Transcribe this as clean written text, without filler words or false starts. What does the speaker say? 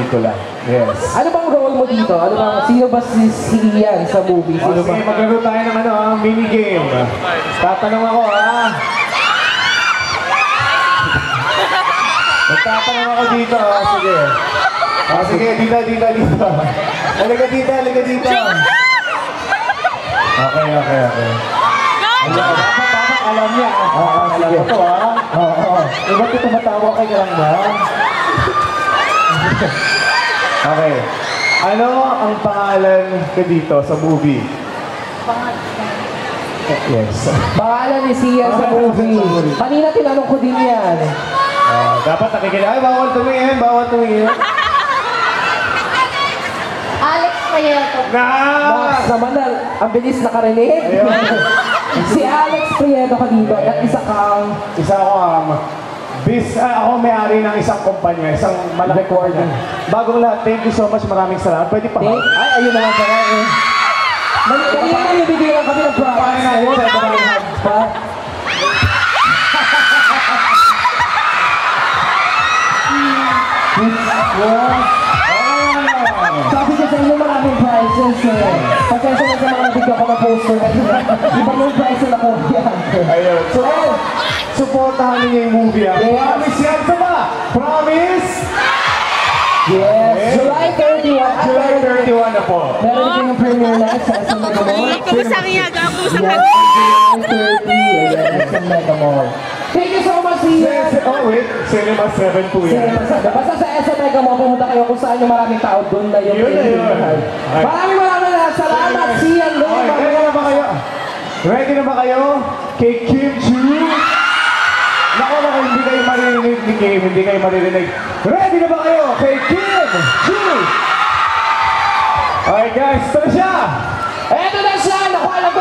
pelikula. Yes. Ano bang role mo dito? Ano bang, sino ba si Ian sa movie? Sino ba? Sige, maglaro tayo ng mini-game. Tatanong ako, Magtatanong ako dito, sige. Sige, dito. Halika dito. Okay. Dapat alam niya. Sige. Ito, Iba't ito matawa kay lang ba? Okay. Ano ang pangalan ka dito sa movie? Yes. Pangalan ni Ian sa movie. Kanina tinanong ko din yan. Dapat nakikinig. Ay, bawal tumingin. Alex Prieto. Mas naman na, ang bilis nakarinig. Si Alex Prieto ka dito. At isa kang... Isa ako, ako may-ari ng isang kumpanya, isang malaking kumpanya. Bagong lahat, thank you so much, maraming salamat. Pwede pa. Ay, ayun naman pala eh. Kanina nabibigyan kami ng prize. Ayun, sa maraming hugs pa. Sabi ko sa inyo maraming prizes eh. Pagkasa na sa mga nabigyan ko ng poster kanina. Iba yung prize na nakuha. Ayun. So, supportahan niyo yung movie. Promise yan ito ba? Promise? Yes. July 31. July 31 na po. Meron din yung premiere night sa SM Mega Mall. Kusang yaga, kusang Yes, yaga. July 30. Ayan, SM Mega Mall. Thank you so much, Ian. Oh wait, Cinema 7 po yan. Basta sa SM Mega Mall, pumunta kayo kung saan yung maraming tao doon na yung Yun na yun. Maraming salamat, Ian. Ready na ba kayo? Ready na ba kayo? Kay Kim Chu? Naku, hindi kayo maririnig ni Kim, hindi kayo maririnig. Ready na ba kayo? Kay Kim Chu! Alright guys, ito na siya! Eto na siya! Naku, alam ko